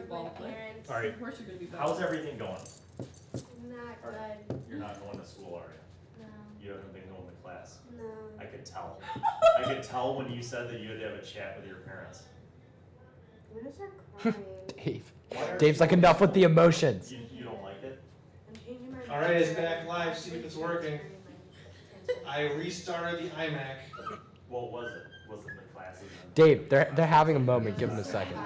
football parents. All right. Of course you're gonna be better. How's everything going? Not good. You're not going to school, are you? No. You haven't been going to class. No. I could tell. I could tell when you said that you had to have a chat with your parents. Where's her crying? Dave. Why are Dave's you- like, enough with the emotions. You don't like it? I'm changing my All right, it's back live. See if it's working. I restarted the iMac. What was it? Was it the classes? Dave, they're having a moment. Give him a second.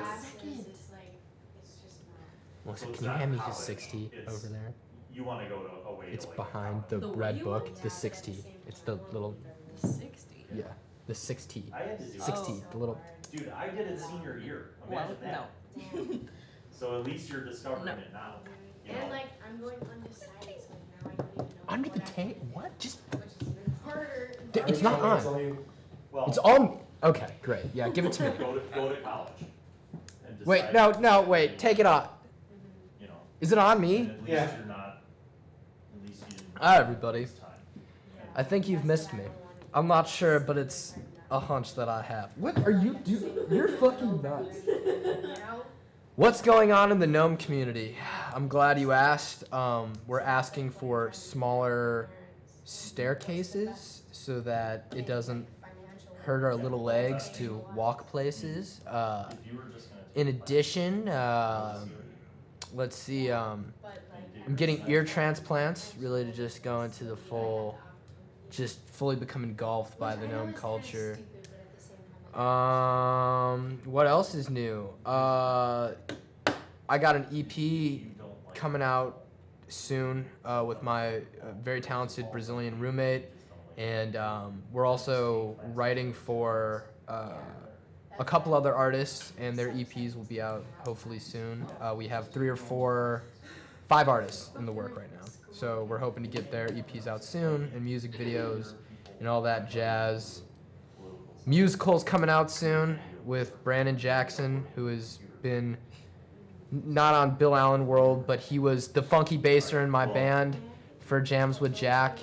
Well, So can it's you not hand me his college, 60 it's- over there? You want to go to away It's to like behind the The what red you book, want? the 60. It's the little, 60. yeah, the 60. I had to do 60, it. the little. Dude, I did it senior year. Well, Imagine that. no. So at least you're discovering No. it now. You And know? like I'm going undecided, so now I don't even know. Under the what I tape? think, What? Just. Which is even harder. It's not on. Well, It's all. Okay, great. Yeah, give it to me. go to college. And decide, Wait, no, wait. Take it off. You know, Is it on and me? at least Yeah. you're not. At least you didn't. Hi, everybody. waste time. I think you've missed me. I'm not sure, but it's a hunch that I have. What are you doing? You're fucking nuts. What's going on in the Gnome community? I'm glad you asked. We're asking for smaller staircases so that it doesn't hurt our little legs to walk places. If you were just gonna In addition, let's see, I'm getting ear transplants, really to just go into the full, just fully become engulfed by the Gnome culture. What else is new? I got an EP coming out soon with my very talented Brazilian roommate, and we're also writing for a couple other artists, and their EPs will be out hopefully soon. We have 5 artists in the work right now, so we're hoping to get their EPs out soon, and music videos and all that jazz. Musicals coming out soon with Brandon Jackson, who has been not on Bill Allen World, but he was the funky basser in my band for Jams with Jack,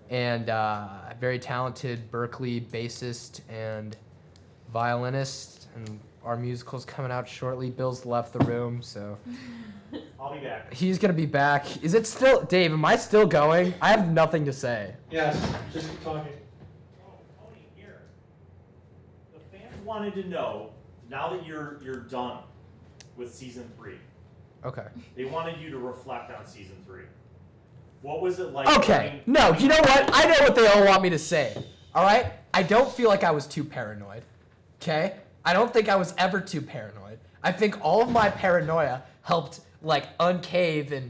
and a very talented Berkeley bassist and violinist. And our musical's coming out shortly. Bill's left the room, so I'll be back. he's gonna be back. Is it still, Dave? Am I still going? I have nothing to say. Yes, just keep talking. Tony, here. The fans wanted to know, now that you're done with season 3, Okay. they wanted you to reflect on season 3. What was it like? Okay. No, you know what? I know what they all want me to say. All right? I don't feel like I was too paranoid. Okay? I don't think I was ever too paranoid. I think all of my paranoia helped like uncave and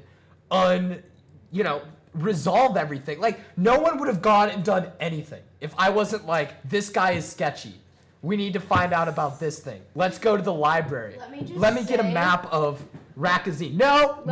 resolve everything. Like no one would have gone and done anything if I wasn't like, this guy is sketchy. We need to find out about this thing. Let's go to the library. Let me just get a say- map of Rakazine. No,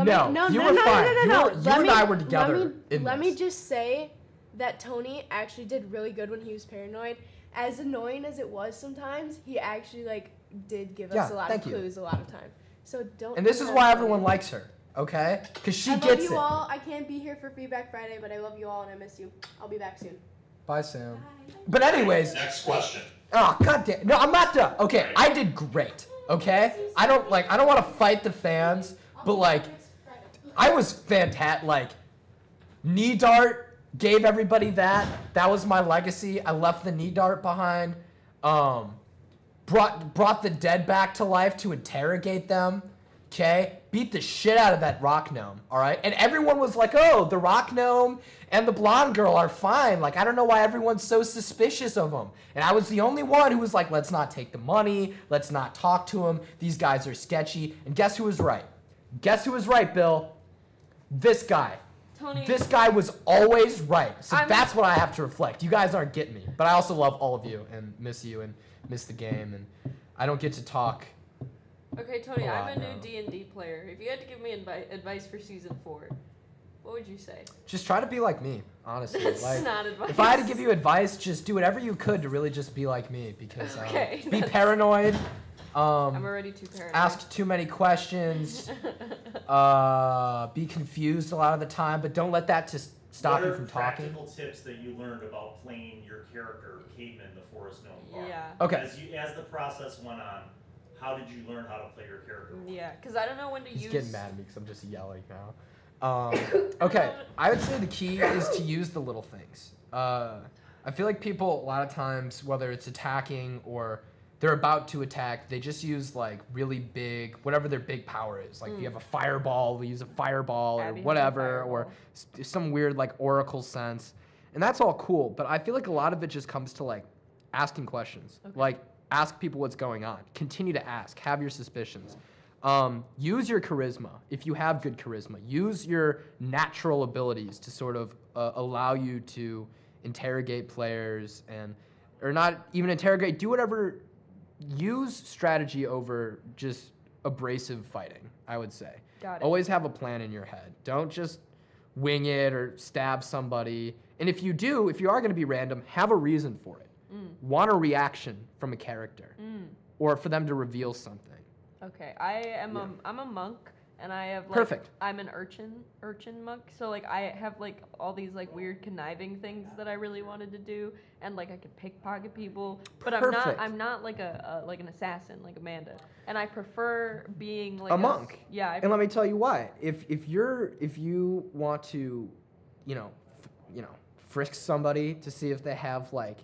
you were fine. You and I were together in Let this. me just say that Tony actually did really good when he was paranoid. As annoying as it was sometimes, he actually did give us a lot of thank you. clues a lot of time. So don't. And this is why everyone likes her, okay? Because she gets I love you it. all. I can't be here for Feedback Friday, but I love you all and I miss you. I'll be back soon. Bye, Sam. But anyways, Next question. oh goddamn, no, I'm not done. Okay, I did great. Okay, I don't want to fight the fans, but I was fantastic. Knee dart gave everybody that. That was my legacy. I left the knee dart behind. Brought the dead back to life to interrogate them. Okay, beat the shit out of that rock gnome. All right, and everyone was like, "Oh, the rock gnome and the blonde girl are fine." I don't know why everyone's so suspicious of them. And I was the only one who was like, "Let's not take the money. Let's not talk to them. These guys are sketchy." And guess who was right? Guess who was right, Bill? This guy. Tony. This guy was always right. So that's what I have to reflect. You guys aren't getting me. But I also love all of you and miss you and miss the game. And I don't get to talk. Okay, Tony, a I'm lot a new now. D&D player. If you had to give me advice for season 4, what would you say? Just try to be like me, honestly. That's not advice. If I had to give you advice, just do whatever you could to really just be like me. Because Okay, be paranoid. I'm already too paranoid. Ask too many questions. Be confused a lot of the time. But don't let that just stop you from talking. Practical tips that you learned about playing your character, Caveman, the Forest Gnome Bard? Yeah. Okay. As the process went on, how did you learn how to play your character? Yeah. Yeah, because I don't know when to He's use. getting mad at me because I'm just yelling now. Okay, I would say the key is to use the little things. I feel like people, a lot of times, whether it's attacking or they're about to attack, they just use like really big, whatever their big power is. Like if you have a fireball, they use a fireball Abby or has a whatever, or fireball. some weird like oracle sense. And that's all cool, but I feel like a lot of it just comes to like asking questions. Okay. Like ask people what's going on. Continue to ask. Have your suspicions. Use your charisma. If you have good charisma, use your natural abilities to sort of allow you to interrogate players or not even interrogate, do whatever, use strategy over just abrasive fighting, I would say. Got it. Always have a plan in your head. Don't just wing it or stab somebody. And if you are going to be random, have a reason for it. Want a reaction from a character or for them to reveal something. Okay, I'm a monk, and I have like Perfect. I'm an urchin monk, so like I have like all these like weird conniving things that I really wanted to do, and like I could pickpocket people, but Perfect. I'm not like like an assassin like Amanda, and I prefer being like a monk. Yeah, And let me tell you why. If you want to, frisk somebody to see if they have like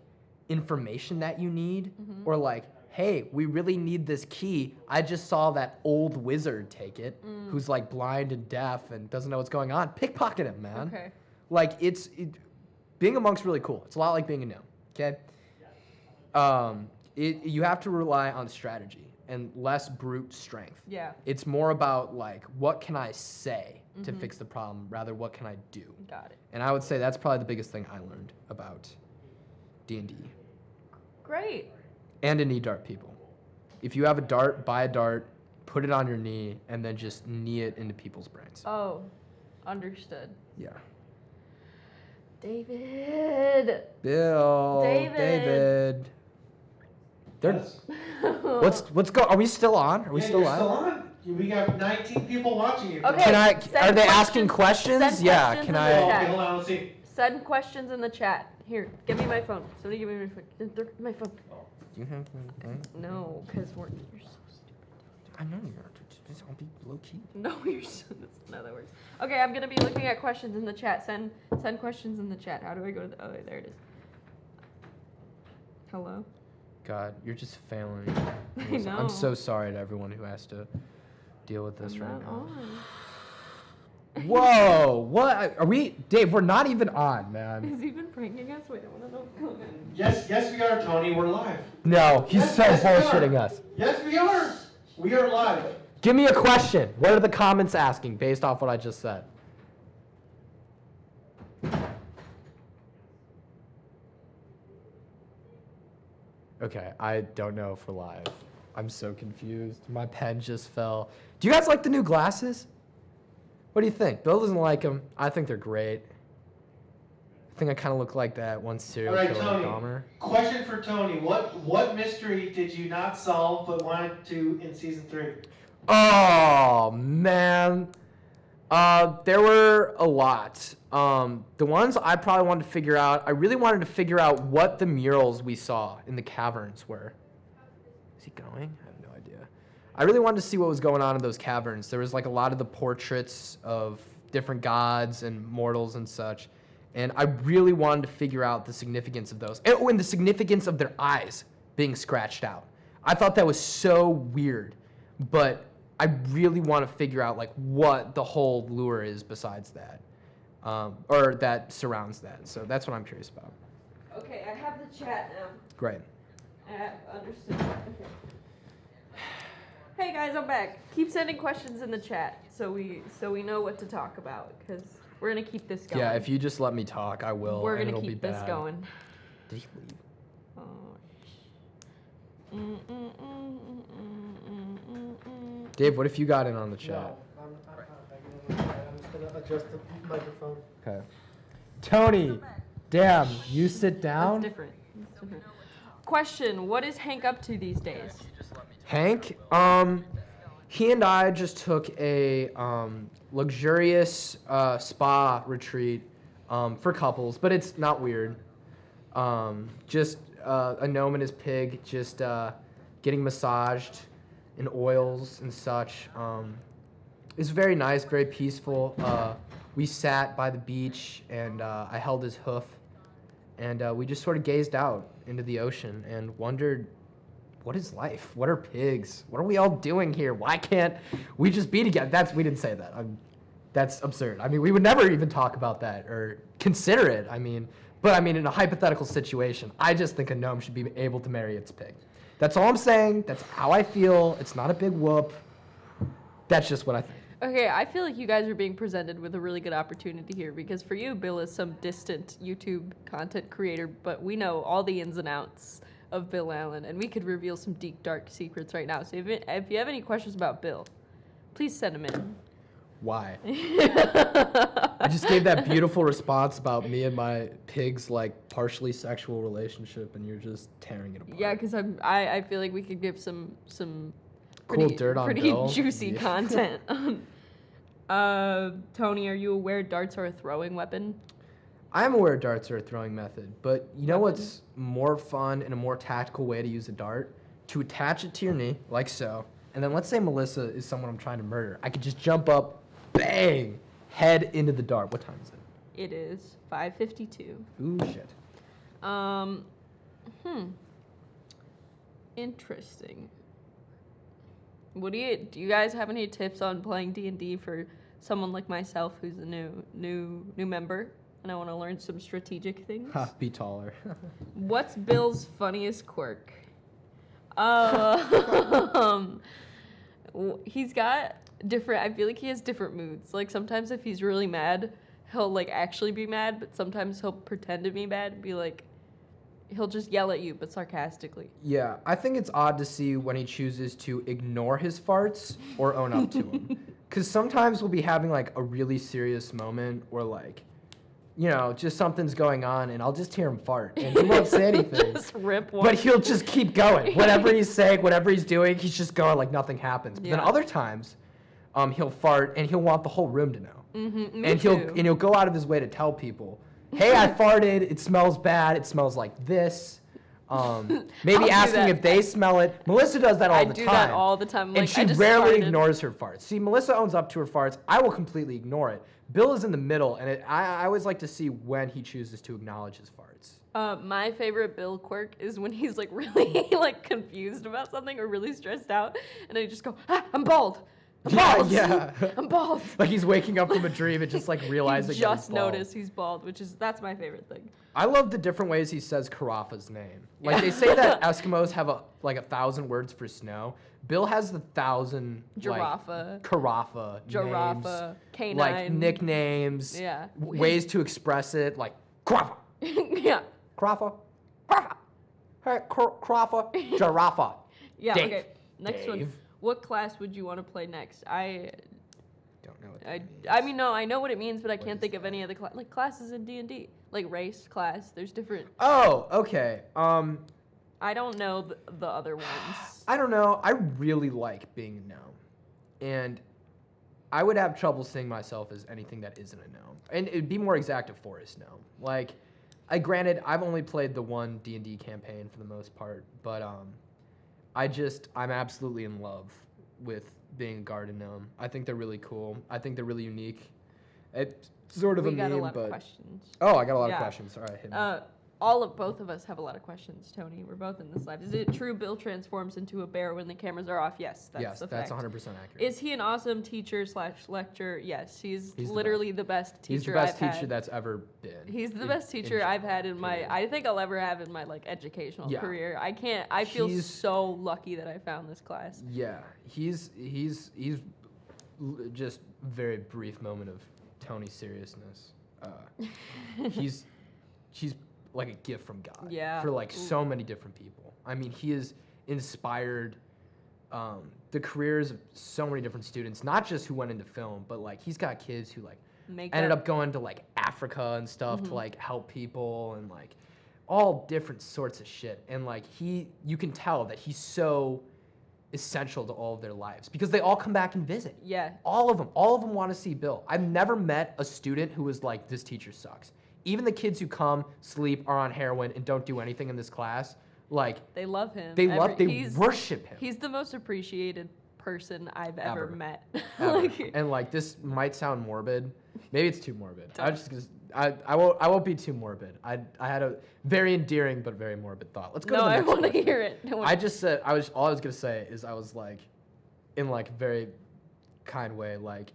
information that you need, or like, hey, we really need this key. I just saw that old wizard take it, who's like blind and deaf and doesn't know what's going on. Pickpocket him, man. Okay. Like being a monk's really cool. It's a lot like being a gnome. Okay. You have to rely on strategy and less brute strength. Yeah. It's more about like, what can I say to fix the problem, rather what can I do? Got it. And I would say that's probably the biggest thing I learned about D&D. Great. And a knee dart, people. If you have a dart, buy a dart, put it on your knee, and then just knee it into people's brains. Oh, understood. Yeah. David. Bill. David. Yes. What's go? Are we still on? Are we Yeah, still you're live? still on. We got 19 people watching you. Okay. Can I? Send Are they questions- asking questions? send Yeah. questions Can in Oh, the I? chat. okay, hold on, let's see. Send questions in the chat. Here, give me my phone. Somebody give me my phone. My phone. You have, No, because you're so stupid. I know you're. Just I'll be low key. No, that's not that works. Okay, I'm gonna be looking at questions in the chat. Send questions in the chat. How do I go to the? Oh, there it is. Hello. God, you're just failing. I know. I'm so sorry to everyone who has to deal with this I'm right not now. on. Whoa! What are we, Dave? We're not even on, man. Is he even pranking us? Wait, I wanna know what's going on. Yes, we are, Tony. We're live. No, he's Yes, so yes, we are. bullshitting us. Yes, we are. We are live. Give me a question. What are the comments asking based off what I just said? Okay, I don't know if we're live. I'm so confused. My pen just fell. Do you guys like the new glasses? What do you think? Bill doesn't like them. I think they're great. I think I kind of look like that one serial All right, killer Tony. Dahmer. Question for Tony. What mystery did you not solve but wanted to in season 3? Oh, man. There were a lot. The ones I probably wanted to figure out, I really wanted to figure out what the murals we saw in the caverns were. Is he going? I have no idea. I really wanted to see what was going on in those caverns. There was like a lot of the portraits of different gods and mortals and such. And I really wanted to figure out the significance of those. And the significance of their eyes being scratched out. I thought that was so weird. But I really want to figure out like what the whole lure is besides that. Or that surrounds that. So that's what I'm curious about. Okay, I have the chat now. Great. I have understood. Okay. Hey guys, I'm back. Keep sending questions in the chat so we know what to talk about because we're gonna keep this going. Yeah, if you just let me talk, I will. we're and gonna it'll keep be this bad. going. Did he leave? Dave, what if you got in on the chat? No, I'm just gonna adjust the microphone. Okay. Tony, damn, you sit down. That's different. Question: what is Hank up to these days? Hank, he and I just took a luxurious spa retreat for couples, but it's not weird. Just a gnome and his pig just getting massaged and oils and such. It's very nice, very peaceful. We sat by the beach, and I held his hoof, and we just sort of gazed out into the ocean and wondered, what is life? What are pigs? What are we all doing here? Why can't we just be together? We didn't say that. That's absurd. I mean, we would never even talk about that or consider it. But in a hypothetical situation, I just think a gnome should be able to marry its pig. That's all I'm saying. That's how I feel. It's not a big whoop. That's just what I think. Okay, I feel like you guys are being presented with a really good opportunity here because for you, Bill is some distant YouTube content creator, but we know all the ins and outs of Bill Allan, and we could reveal some deep, dark secrets right now. So if you have any questions about Bill, please send them in. Why? I just gave that beautiful response about me and my pig's like partially sexual relationship, and you're just tearing it apart. Yeah, because I feel like we could give some Cool dirt on pretty Bill. juicy Yeah. content. Tony, are you aware darts are a throwing weapon? I am aware darts are a throwing method, but you know what's more fun and a more tactical way to use a dart? To attach it to your knee, like so, and then let's say Melissa is someone I'm trying to murder. I could just jump up, bang, head into the dart. What time is it? It is 5:52. Ooh, shit. Interesting. Do you guys have any tips on playing D&D for someone like myself who's a new member and I want to learn some strategic things? Ha, be taller. What's Bill's funniest quirk? He's got different. I feel like he has different moods. Like sometimes if he's really mad, he'll like actually be mad, but sometimes he'll pretend to be mad and be like, he'll just yell at you, but sarcastically. Yeah, I think it's odd to see when he chooses to ignore his farts or own up to them. Because sometimes we'll be having like a really serious moment or like, just something's going on and I'll just hear him fart and he won't say anything. Just rip one. But he'll just keep going. Whatever he's saying, whatever he's doing, he's just going like nothing happens. But then other times, he'll fart and he'll want the whole room to know. Mm-hmm, And he'll go out of his way to tell people, hey, I farted, it smells bad, it smells like this. Maybe asking if they smell it. Melissa does that all the time. I do that all the time. And like, she I just rarely farted. ignores her farts. See, Melissa owns up to her farts. I will completely ignore it. Bill is in the middle, and I always like to see when he chooses to acknowledge his farts. My favorite Bill quirk is when he's like really like confused about something or really stressed out, and I just go, I'm bald. I'm bald. Yeah. I'm bald. Like he's waking up from a dream and just like realizing He that just he's bald. noticed he's bald, that's my favorite thing. I love the different ways he says Carafa's name. Like they say that Eskimos have 1,000 words for snow. Bill has 1,000 Giraffe. Carafa Giraffe. names, Canine. like nicknames, Yeah. ways to express it, like Carafa, Yeah. Carafa, Carafa, hey, Carafa, Giraffe. Yeah. Dave. Okay. Next one. Dave. What class would you want to play next? Don't know what that means. I mean, no, I know what it means, but I can't is think of any other like classes in D&D. Like race, class. There's different. Oh, okay. I don't know the other ones. I don't know. I really like being a gnome. And I would have trouble seeing myself as anything that isn't a gnome. And it'd be more exact a forest gnome. Like, granted, I've only played the one D&D campaign for the most part, but I'm absolutely in love with being a garden gnome. I think they're really cool. I think they're really unique. It's sort of We a got meme, a lot but of questions. oh, I got a lot Yeah. of questions. All right, hit me. Both of us have a lot of questions, Tony. We're both in this live. Is it true Bill transforms into a bear when the cameras are off? Yes, that's yes, the that's fact. 100% accurate. Is he an awesome teacher / lecturer? Yes, he's the literally the best teacher He's the best I've teacher had. that's ever been. He's the in- best in teacher I've had in period. I think I'll ever have in my like educational Yeah. career. I feel He's- so lucky that I found this class. Yeah, he's just very brief moment of Tony seriousness. He's like a gift from God. Yeah. For like so many different people. I mean, he has inspired the careers of so many different students, not just who went into film, but like he's got kids who like ended up going to like Africa and stuff to like help people and like all different sorts of shit. And like you can tell that he's so essential to all of their lives because they all come back and visit. Yeah. All of them want to see Bill. I've never met a student who was like, this teacher sucks. Even the kids who come, sleep, are on heroin, and don't do anything in this class, Like They love him. they He's- worship him. He's the most appreciated person I've ever Ever. met. Ever. Like, And like this might sound morbid. Maybe it's too morbid. Don't. I won't be too morbid. I had a very endearing but very morbid thought. Let's go no, to the I next want to question. hear it. I just said all I was gonna say is I was like, in like very kind way, like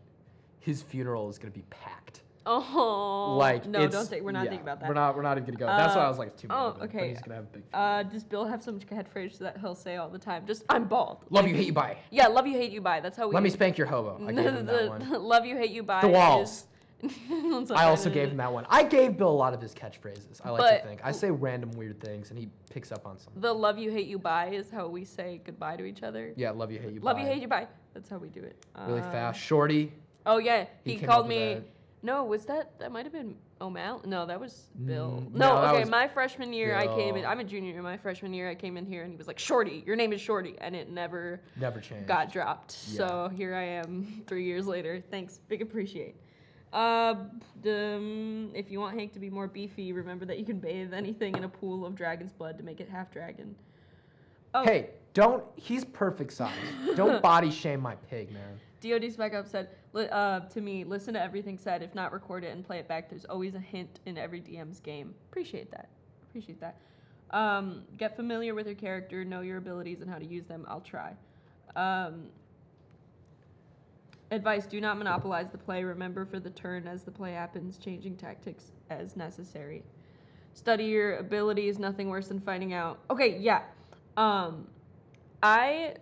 his funeral is gonna be packed. Oh, Like no, it's- don't think. We're not yeah, thinking about that. We're not even gonna go. That's why I was like, it's too oh, morbid. okay. But he's gonna have a big funeral. Does Bill have some catchphrases that he'll say all the time? Just I'm bald. Love Like, you, hate you, bye. Yeah, love you, hate you, bye. That's how we. Let me spank your hobo. I gave him that one. Love you, hate you, bye. The walls. is- I also gave him that one. I gave Bill a lot of his catchphrases. I like But- to think. I say random weird things, and he picks up on something. The love you, hate you, bye is how we say goodbye to each other. Yeah, love you, hate you, Love bye. you, hate you, bye. That's how we do it. Really fast. Shorty. Oh yeah, he came called up with me. that. No, was that might have been O'Malley? No, that was Bill. no, No, that okay. was My freshman year, I came in. Bill. I'm a junior. My freshman year, I came in here, and he was like, "Shorty, your name is Shorty," and it never Never changed. got dropped. Yeah. So here I am, 3 years later. Thanks, big appreciate. If you want Hank to be more beefy, remember that you can bathe anything in a pool of dragon's blood to make it half dragon. Oh, Hey, he's perfect size. Don't body shame my pig, man. DOD Spec Up said to me, listen to everything said. If not, record it and play it back. There's always a hint in every DM's game. Appreciate that. Get familiar with your character, know your abilities and how to use them. I'll try. Advice, do not monopolize the play. Remember for the turn as the play happens, changing tactics as necessary. Study your abilities, nothing worse than finding out. Okay, yeah.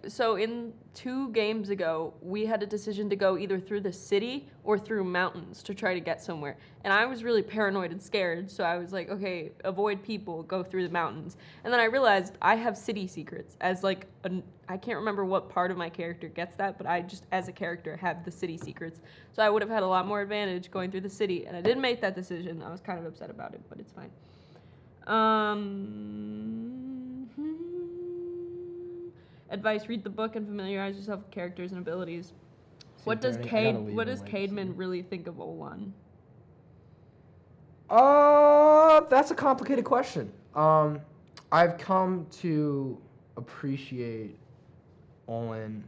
So in 2 games ago, we had a decision to go either through the city or through mountains to try to get somewhere. And I was really paranoid and scared, so I was like, okay, avoid people, go through the mountains. And then I realized I have city secrets as like, I can't remember what part of my character gets that, but I just, as a character, have the city secrets. So I would have had a lot more advantage going through the city, and I didn't make that decision. I was kind of upset about it, but it's fine. Advice, read the book and familiarize yourself with characters and abilities. What does Cademan really think of Olan? That's a complicated question. I've come to appreciate Olin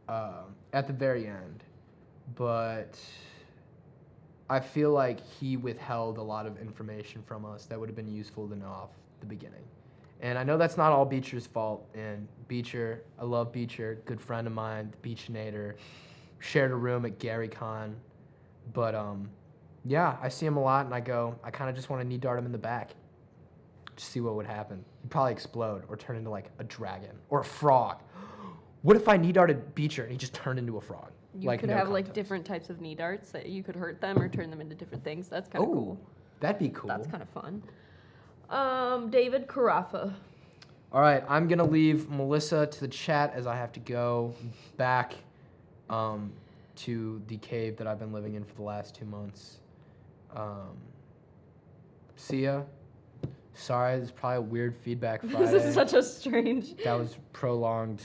at the very end, but I feel like he withheld a lot of information from us that would have been useful to know off the beginning. And I know that's not all Beecher's fault. And Beecher, I love Beecher, good friend of mine, the Beechinator, shared a room at GaryCon. But yeah, I see him a lot, and I kind of just want to knee dart him in the back, just see what would happen. He'd probably explode or turn into like a dragon or a frog. What if I knee darted Beecher and he just turned into a frog? You could no have like context. different types of knee darts that you could hurt them or turn them into different things. That's kind of cool. That'd be cool. That's kind of fun. David Carafa. All right, I'm gonna leave Melissa to the chat as I have to go back to the cave that I've been living in for the last 2 months. See ya. Sorry, this is probably a weird feedback Friday. This is such a strange. That was prolonged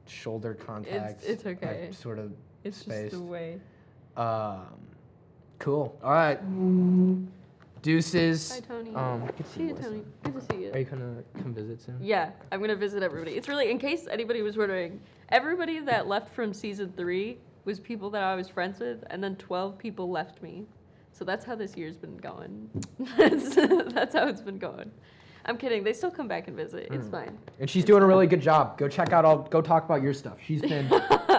shoulder contact. It's okay. I sort of It's spaced. just the way. Cool. All right. Deuces. Hi, Tony. Good to see See you, Melissa. Tony. Good to see you. Are you gonna come visit soon? Yeah, I'm gonna visit everybody. It's really, in case anybody was wondering, everybody that left from season 3 was people that I was friends with, and then 12 people left me. So that's how this year's been going. That's how it's been going. I'm kidding. They still come back and visit. It's fine. And she's doing a really good job. Go check out go talk about your stuff. She's been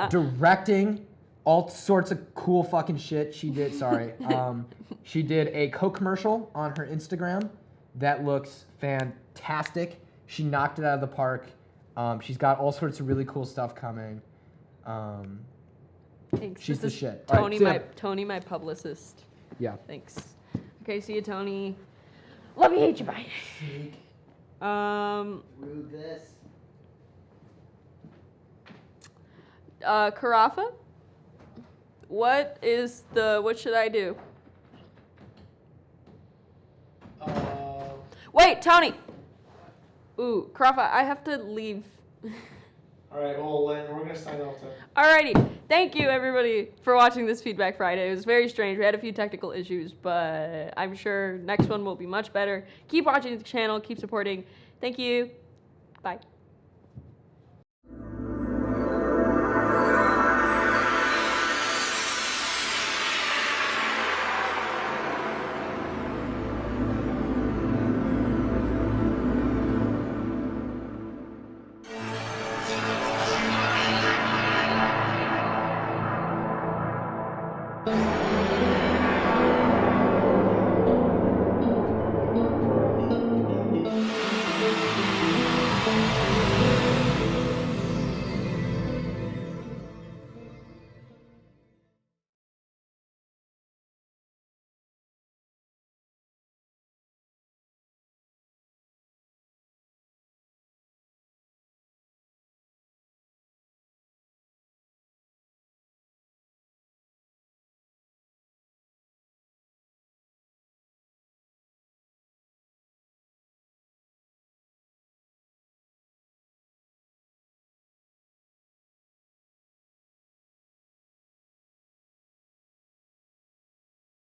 directing all sorts of cool fucking shit. She did, she did a Coke commercial on her Instagram that looks fantastic. She knocked it out of the park. She's got all sorts of really cool stuff coming. Thanks. She's This the is shit. All right, Tony, my publicist. Yeah. Thanks. Okay, see you, Tony. Love you, hate you, bye. This. Carafa? What should I do? Wait, Tony! Ooh, Carafa, I have to leave. All right, well, Lynn, we're going to sign off then. Alrighty, thank you everybody for watching this Feedback Friday. It was very strange. We had a few technical issues, but I'm sure next one will be much better. Keep watching the channel, keep supporting. Thank you. Bye.